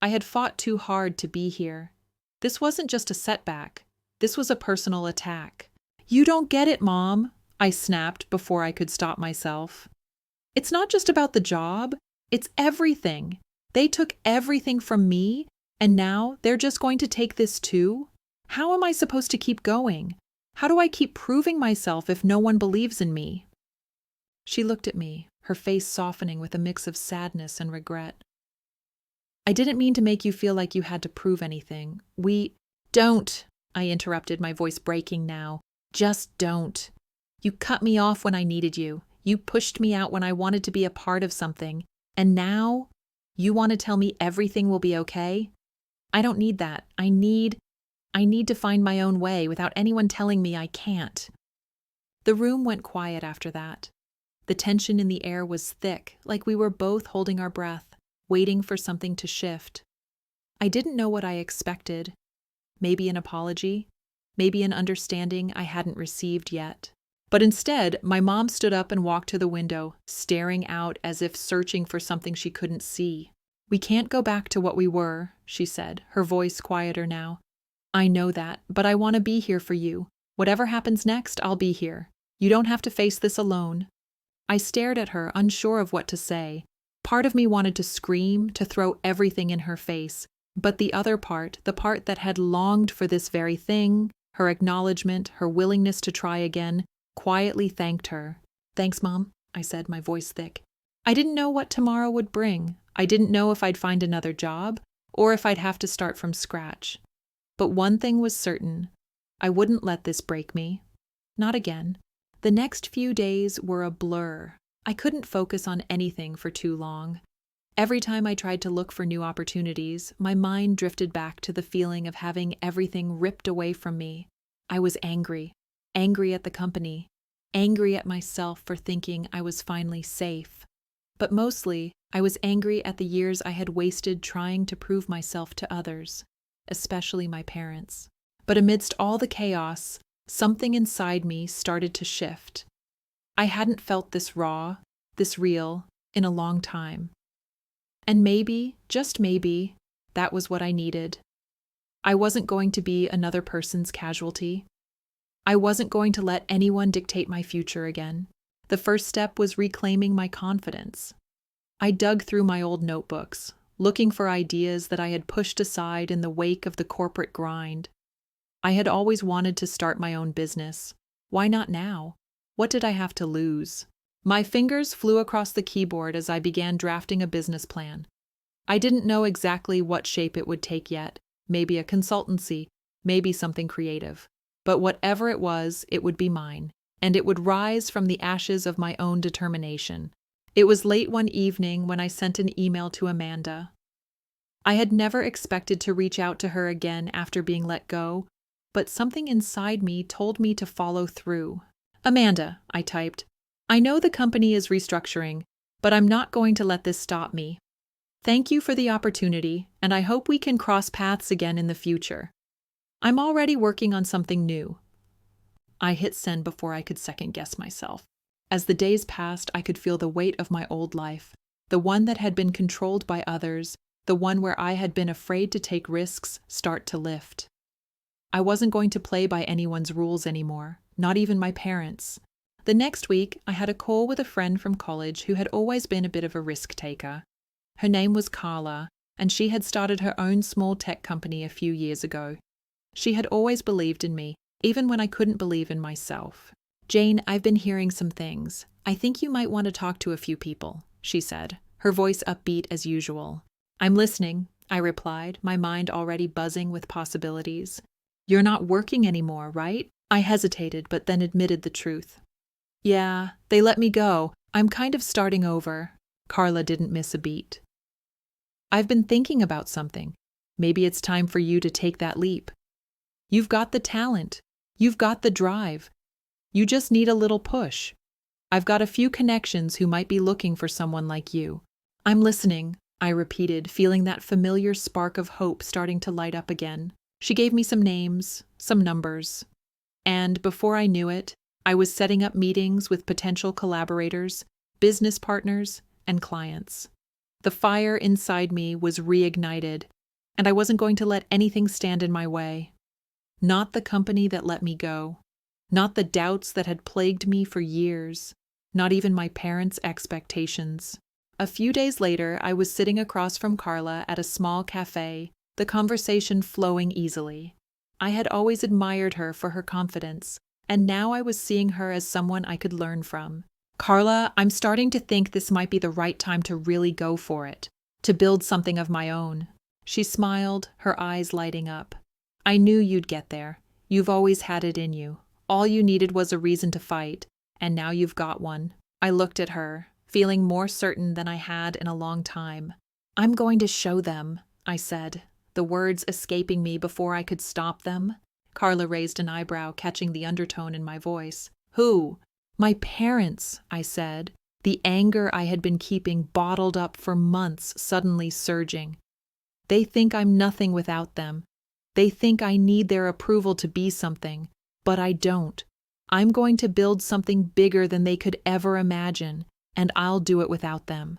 Speaker 1: I had fought too hard to be here. This wasn't just a setback. This was a personal attack. "You don't get it, Mom," I snapped before I could stop myself. "It's not just about the job. It's everything. They took everything from me, and now they're just going to take this too? How am I supposed to keep going? How do I keep proving myself if no one believes in me?" She looked at me, her face softening with a mix of sadness and regret. "I didn't mean to make you feel like you had to prove anything. Don't," I interrupted, my voice breaking now. "Just don't. You cut me off when I needed you. You pushed me out when I wanted to be a part of something. And now, you want to tell me everything will be okay? I don't need that. I need to find my own way without anyone telling me I can't." The room went quiet after that. The tension in the air was thick, like we were both holding our breath, waiting for something to shift. I didn't know what I expected. Maybe an apology, maybe an understanding I hadn't received yet. But instead, my mom stood up and walked to the window, staring out as if searching for something she couldn't see. "We can't go back to what we were," she said, her voice quieter now. "I know that, but I want to be here for you. Whatever happens next, I'll be here. You don't have to face this alone." I stared at her, unsure of what to say. Part of me wanted to scream, to throw everything in her face, but the other part, the part that had longed for this very thing, her acknowledgement, her willingness to try again, quietly thanked her. "Thanks, Mom," I said, my voice thick. I didn't know what tomorrow would bring. I didn't know if I'd find another job, or if I'd have to start from scratch. But one thing was certain. I wouldn't let this break me. Not again. The next few days were a blur. I couldn't focus on anything for too long. Every time I tried to look for new opportunities, my mind drifted back to the feeling of having everything ripped away from me. I was angry. Angry at the company. Angry at myself for thinking I was finally safe. But mostly, I was angry at the years I had wasted trying to prove myself to others, especially my parents. But amidst all the chaos, something inside me started to shift. I hadn't felt this raw, this real, in a long time. And maybe, just maybe, that was what I needed. I wasn't going to be another person's casualty. I wasn't going to let anyone dictate my future again. The first step was reclaiming my confidence. I dug through my old notebooks, looking for ideas that I had pushed aside in the wake of the corporate grind. I had always wanted to start my own business. Why not now? What did I have to lose? My fingers flew across the keyboard as I began drafting a business plan. I didn't know exactly what shape it would take yet. Maybe a consultancy, maybe something creative. But whatever it was, it would be mine, and it would rise from the ashes of my own determination. It was late one evening when I sent an email to Amanda. I had never expected to reach out to her again after being let go, but something inside me told me to follow through. Amanda, I typed, I know the company is restructuring, but I'm not going to let this stop me. Thank you for the opportunity, and I hope we can cross paths again in the future. I'm already working on something new. I hit send before I could second-guess myself. As the days passed, I could feel the weight of my old life, the one that had been controlled by others, the one where I had been afraid to take risks, start to lift. I wasn't going to play by anyone's rules anymore, not even my parents. The next week, I had a call with a friend from college who had always been a bit of a risk taker. Her name was Carla, and she had started her own small tech company a few years ago. She had always believed in me, even when I couldn't believe in myself. Jane, I've been hearing some things. I think you might want to talk to a few people, she said, her voice upbeat as usual. I'm listening, I replied, my mind already buzzing with possibilities. You're not working anymore, right? I hesitated, but then admitted the truth. Yeah, they let me go. I'm kind of starting over. Carla didn't miss a beat. I've been thinking about something. Maybe it's time for you to take that leap. You've got the talent. You've got the drive. You just need a little push. I've got a few connections who might be looking for someone like you. I'm listening, I repeated, feeling that familiar spark of hope starting to light up again. She gave me some names, some numbers. And before I knew it, I was setting up meetings with potential collaborators, business partners, and clients. The fire inside me was reignited, and I wasn't going to let anything stand in my way. Not the company that let me go. Not the doubts that had plagued me for years. Not even my parents' expectations. A few days later, I was sitting across from Carla at a small cafe, the conversation flowing easily. I had always admired her for her confidence, and now I was seeing her as someone I could learn from. Carla, I'm starting to think this might be the right time to really go for it, to build something of my own. She smiled, her eyes lighting up. I knew you'd get there. You've always had it in you. All you needed was a reason to fight, and now you've got one. I looked at her, feeling more certain than I had in a long time. I'm going to show them, I said, the words escaping me before I could stop them. Carla raised an eyebrow, catching the undertone in my voice. Who? My parents, I said, the anger I had been keeping bottled up for months suddenly surging. They think I'm nothing without them. They think I need their approval to be something, but I don't. I'm going to build something bigger than they could ever imagine, and I'll do it without them.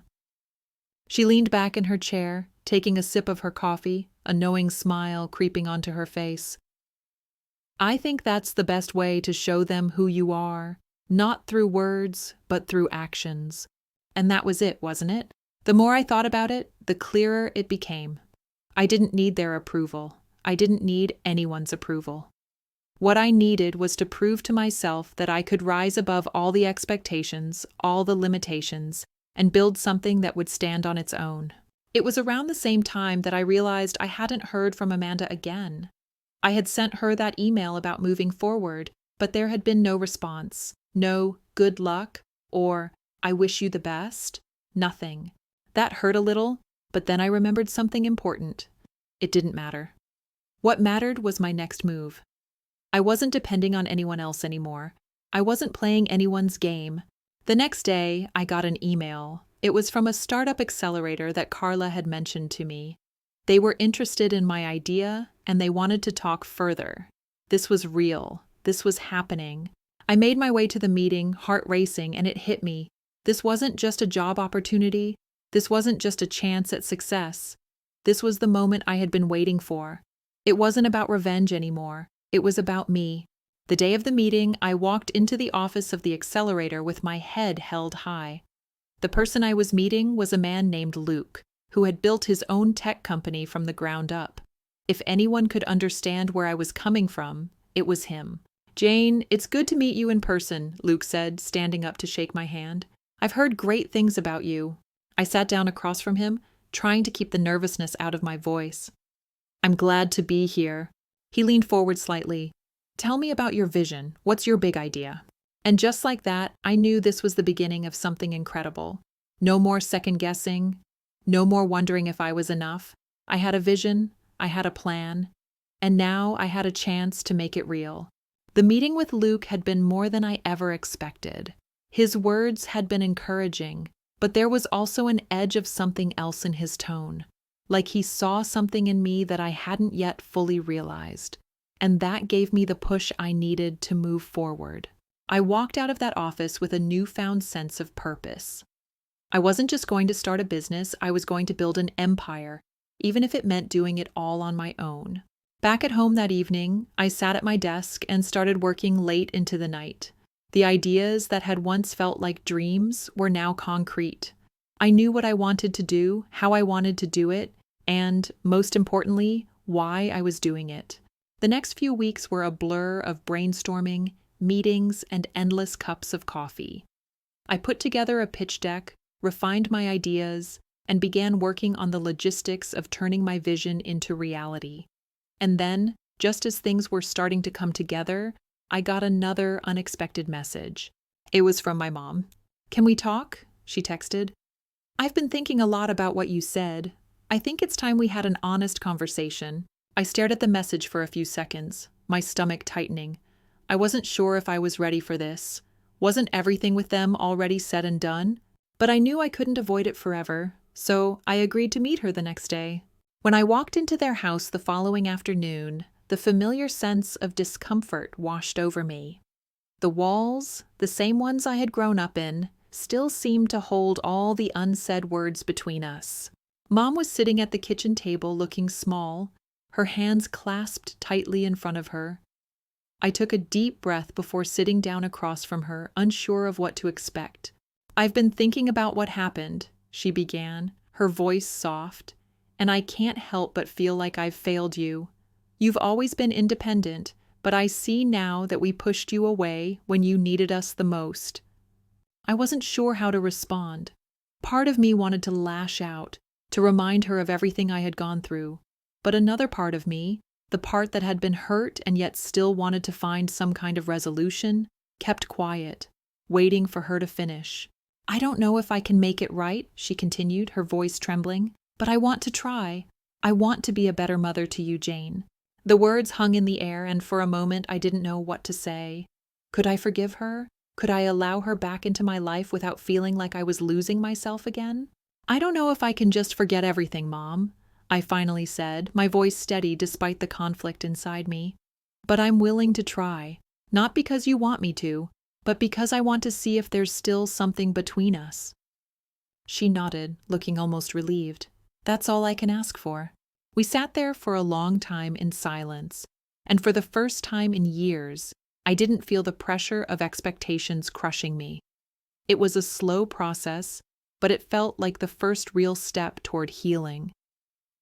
Speaker 1: She leaned back in her chair, taking a sip of her coffee, a knowing smile creeping onto her face. I think that's the best way to show them who you are, not through words, but through actions. And that was it, wasn't it? The more I thought about it, the clearer it became. I didn't need their approval. I didn't need anyone's approval. What I needed was to prove to myself that I could rise above all the expectations, all the limitations, and build something that would stand on its own. It was around the same time that I realized I hadn't heard from Amanda again. I had sent her that email about moving forward, but there had been no response. No good luck or I wish you the best. Nothing. That hurt a little, but then I remembered something important. It didn't matter. What mattered was my next move. I wasn't depending on anyone else anymore. I wasn't playing anyone's game. The next day, I got an email. It was from a startup accelerator that Carla had mentioned to me. They were interested in my idea, and they wanted to talk further. This was real. This was happening. I made my way to the meeting, heart racing, and it hit me. This wasn't just a job opportunity. This wasn't just a chance at success. This was the moment I had been waiting for. It wasn't about revenge anymore. It was about me. The day of the meeting, I walked into the office of the accelerator with my head held high. The person I was meeting was a man named Luke, who had built his own tech company from the ground up. If anyone could understand where I was coming from, it was him. "Jane, it's good to meet you in person," Luke said, standing up to shake my hand. "I've heard great things about you." I sat down across from him, trying to keep the nervousness out of my voice. "I'm glad to be here." He leaned forward slightly. "Tell me about your vision. What's your big idea?" And just like that, I knew this was the beginning of something incredible. No more second-guessing. No more wondering if I was enough. I had a vision. I had a plan. And now I had a chance to make it real. The meeting with Luke had been more than I ever expected. His words had been encouraging, but there was also an edge of something else in his tone. Like he saw something in me that I hadn't yet fully realized. And that gave me the push I needed to move forward. I walked out of that office with a newfound sense of purpose. I wasn't just going to start a business, I was going to build an empire, even if it meant doing it all on my own. Back at home that evening, I sat at my desk and started working late into the night. The ideas that had once felt like dreams were now concrete. I knew what I wanted to do, how I wanted to do it, and, most importantly, why I was doing it. The next few weeks were a blur of brainstorming, meetings, and endless cups of coffee. I put together a pitch deck, refined my ideas, and began working on the logistics of turning my vision into reality. And then, just as things were starting to come together, I got another unexpected message. It was from my mom. "Can we talk?" she texted. "I've been thinking a lot about what you said. I think it's time we had an honest conversation." I stared at the message for a few seconds, my stomach tightening. I wasn't sure if I was ready for this. Wasn't everything with them already said and done? But I knew I couldn't avoid it forever, so I agreed to meet her the next day. When I walked into their house the following afternoon, the familiar sense of discomfort washed over me. The walls, the same ones I had grown up in, still seemed to hold all the unsaid words between us. Mom was sitting at the kitchen table looking small, her hands clasped tightly in front of her. I took a deep breath before sitting down across from her, unsure of what to expect. "I've been thinking about what happened," she began, her voice soft, "and I can't help but feel like I've failed you. You've always been independent, but I see now that we pushed you away when you needed us the most." I wasn't sure how to respond. Part of me wanted to lash out, to remind her of everything I had gone through, but another part of me, the part that had been hurt and yet still wanted to find some kind of resolution, kept quiet, waiting for her to finish. "I don't know if I can make it right," she continued, her voice trembling, "but I want to try. I want to be a better mother to you, Jane." The words hung in the air, and for a moment I didn't know what to say. Could I forgive her? Could I allow her back into my life without feeling like I was losing myself again? "I don't know if I can just forget everything, Mom," I finally said, my voice steady despite the conflict inside me. "But I'm willing to try, not because you want me to, but because I want to see if there's still something between us." She nodded, looking almost relieved. "That's all I can ask for." We sat there for a long time in silence, and for the first time in years, I didn't feel the pressure of expectations crushing me. It was a slow process, but it felt like the first real step toward healing.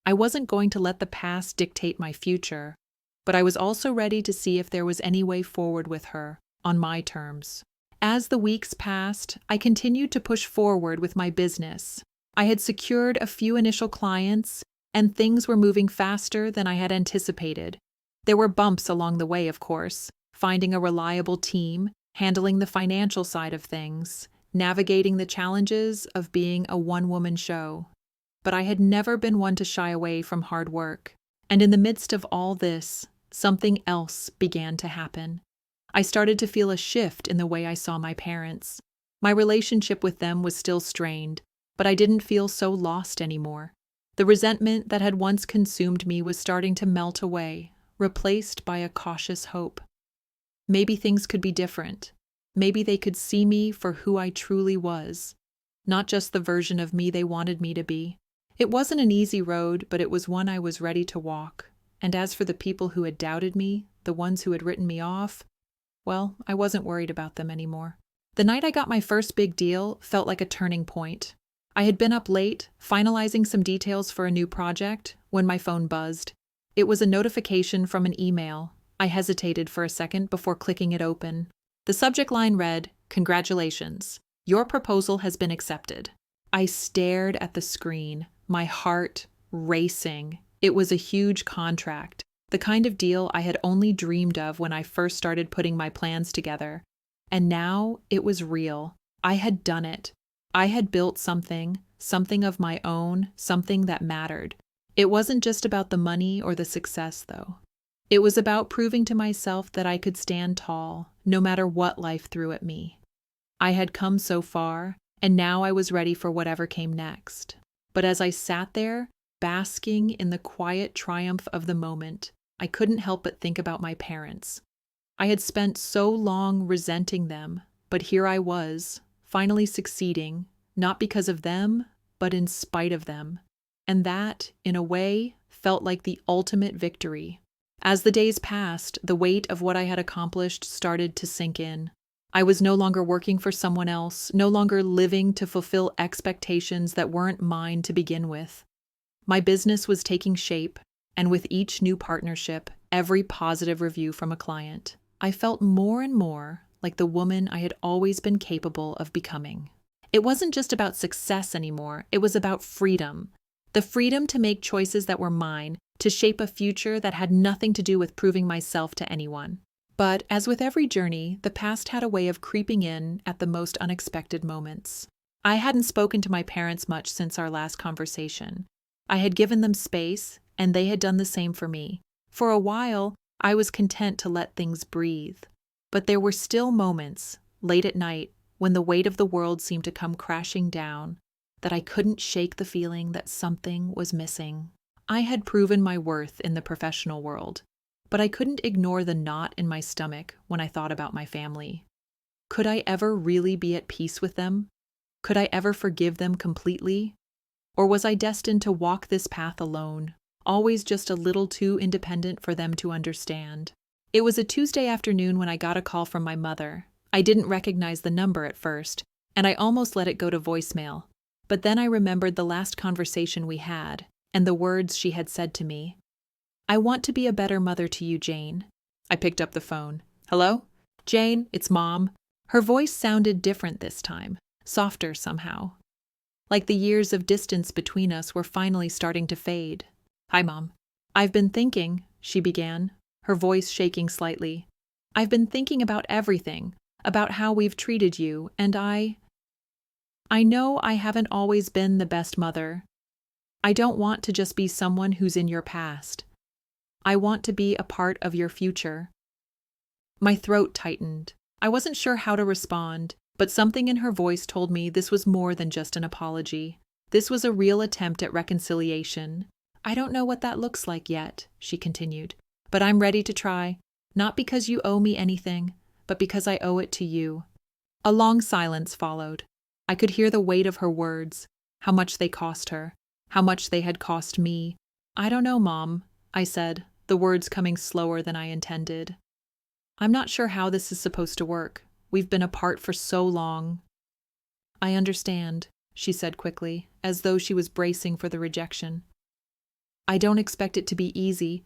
Speaker 1: I wasn't going to let the past dictate my future, but I was also ready to see if there was any way forward with her, on my terms. As the weeks passed, I continued to push forward with my business. I had secured a few initial clients, and things were moving faster than I had anticipated. There were bumps along the way, of course, finding a reliable team, handling the financial side of things, navigating the challenges of being a one-woman show. But I had never been one to shy away from hard work. And in the midst of all this, something else began to happen. I started to feel a shift in the way I saw my parents. My relationship with them was still strained, but I didn't feel so lost anymore. The resentment that had once consumed me was starting to melt away, replaced by a cautious hope. Maybe things could be different. Maybe they could see me for who I truly was, not just the version of me they wanted me to be. It wasn't an easy road, but it was one I was ready to walk. And as for the people who had doubted me, the ones who had written me off, well, I wasn't worried about them anymore. The night I got my first big deal felt like a turning point. I had been up late, finalizing some details for a new project, when my phone buzzed. It was a notification from an email. I hesitated for a second before clicking it open. The subject line read, "Congratulations. Your proposal has been accepted." I stared at the screen, my heart racing. It was a huge contract, the kind of deal I had only dreamed of when I first started putting my plans together. And now it was real. I had done it. I had built something of my own, something that mattered. It wasn't just about the money or the success, though. It was about proving to myself that I could stand tall, no matter what life threw at me. I had come so far, and now I was ready for whatever came next. But as I sat there, basking in the quiet triumph of the moment, I couldn't help but think about my parents. I had spent so long resenting them, but here I was, finally succeeding, not because of them, but in spite of them. And that, in a way, felt like the ultimate victory. As the days passed, the weight of what I had accomplished started to sink in. I was no longer working for someone else, no longer living to fulfill expectations that weren't mine to begin with. My business was taking shape, and with each new partnership, every positive review from a client, I felt more and more like the woman I had always been capable of becoming. It wasn't just about success anymore, it was about freedom. The freedom to make choices that were mine, to shape a future that had nothing to do with proving myself to anyone. But as with every journey, the past had a way of creeping in at the most unexpected moments. I hadn't spoken to my parents much since our last conversation. I had given them space, and they had done the same for me. For a while, I was content to let things breathe. But there were still moments, late at night, when the weight of the world seemed to come crashing down, that I couldn't shake the feeling that something was missing. I had proven my worth in the professional world, but I couldn't ignore the knot in my stomach when I thought about my family. Could I ever really be at peace with them? Could I ever forgive them completely? Or was I destined to walk this path alone, always just a little too independent for them to understand? It was a Tuesday afternoon when I got a call from my mother. I didn't recognize the number at first, and I almost let it go to voicemail. But then I remembered the last conversation we had, and the words she had said to me. "I want to be a better mother to you, Jane." I picked up the phone. "Hello? Jane, it's Mom." Her voice sounded different this time, softer somehow. Like the years of distance between us were finally starting to fade. "Hi, Mom." "I've been thinking," she began, her voice shaking slightly. "I've been thinking about everything, about how we've treated you, and I know I haven't always been the best mother. I don't want to just be someone who's in your past. I want to be a part of your future." My throat tightened. I wasn't sure how to respond, but something in her voice told me this was more than just an apology. This was a real attempt at reconciliation. "I don't know what that looks like yet," she continued, "but I'm ready to try, not because you owe me anything, but because I owe it to you." A long silence followed. I could hear the weight of her words, how much they cost her, how much they had cost me. "I don't know, Mom," I said, the words coming slower than I intended. "I'm not sure how this is supposed to work. We've been apart for so long." "I understand," she said quickly, as though she was bracing for the rejection. "I don't expect it to be easy.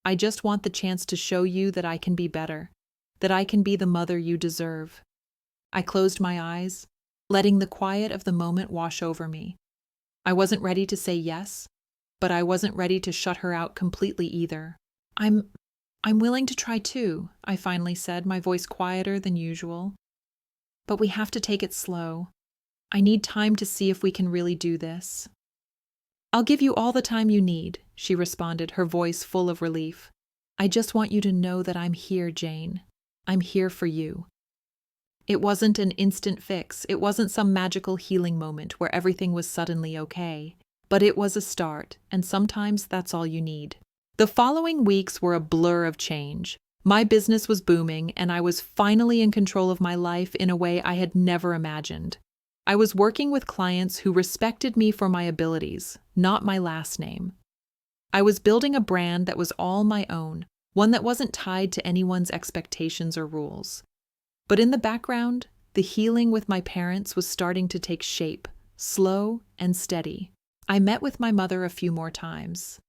Speaker 1: I just want the chance to show you that I can be better, that I can be the mother you deserve." I closed my eyes, letting the quiet of the moment wash over me. I wasn't ready to say yes, but I wasn't ready to shut her out completely either. I'm willing to try too," I finally said, my voice quieter than usual. "But we have to take it slow. I need time to see if we can really do this." "I'll give you all the time you need," she responded, her voice full of relief. "I just want you to know that I'm here, Jane. I'm here for you." It wasn't an instant fix. It wasn't some magical healing moment where everything was suddenly okay. But it was a start, and sometimes that's all you need. The following weeks were a blur of change. My business was booming, and I was finally in control of my life in a way I had never imagined. I was working with clients who respected me for my abilities, not my last name. I was building a brand that was all my own, one that wasn't tied to anyone's expectations or rules. But in the background, the healing with my parents was starting to take shape, slow and steady. I met with my mother a few more times.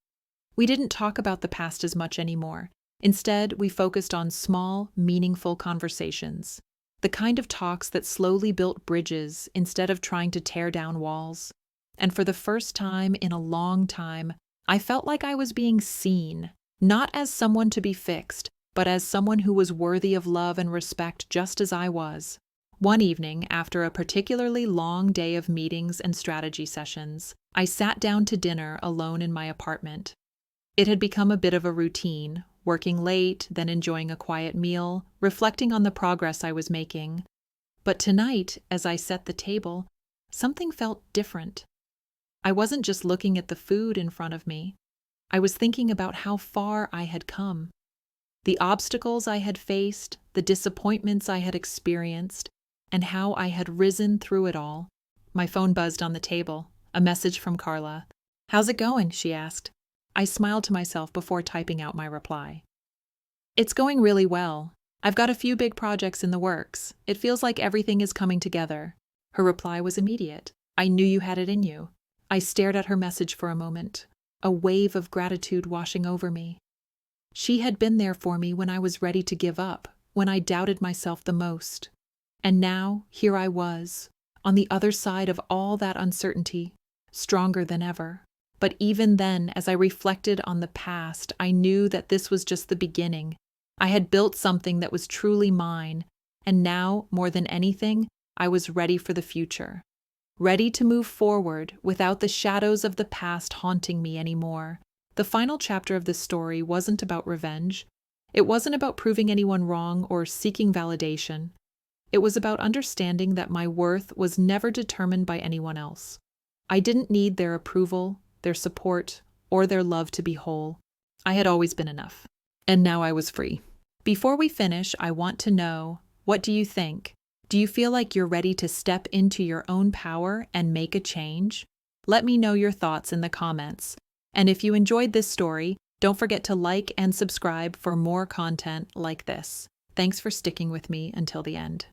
Speaker 1: We didn't talk about the past as much anymore. Instead, we focused on small, meaningful conversations, the kind of talks that slowly built bridges instead of trying to tear down walls. And for the first time in a long time, I felt like I was being seen, not as someone to be fixed, but as someone who was worthy of love and respect just as I was. One evening, after a particularly long day of meetings and strategy sessions, I sat down to dinner alone in my apartment. It had become a bit of a routine, working late, then enjoying a quiet meal, reflecting on the progress I was making. But tonight, as I set the table, something felt different. I wasn't just looking at the food in front of me. I was thinking about how far I had come. The obstacles I had faced, the disappointments I had experienced, and how I had risen through it all. My phone buzzed on the table, a message from Carla. "How's it going?" she asked. I smiled to myself before typing out my reply. "It's going really well. I've got a few big projects in the works. It feels like everything is coming together." Her reply was immediate. "I knew you had it in you." I stared at her message for a moment, a wave of gratitude washing over me. She had been there for me when I was ready to give up, when I doubted myself the most. And now, here I was, on the other side of all that uncertainty, stronger than ever. But even then, as I reflected on the past, I knew that this was just the beginning. I had built something that was truly mine, and now, more than anything, I was ready for the future. Ready to move forward without the shadows of the past haunting me anymore. The final chapter of this story wasn't about revenge. It wasn't about proving anyone wrong or seeking validation. It was about understanding that my worth was never determined by anyone else. I didn't need their approval, their support, or their love to be whole. I had always been enough. And now I was free. Before we finish, I want to know, what do you think? Do you feel like you're ready to step into your own power and make a change? Let me know your thoughts in the comments. And if you enjoyed this story, don't forget to like and subscribe for more content like this. Thanks for sticking with me until the end.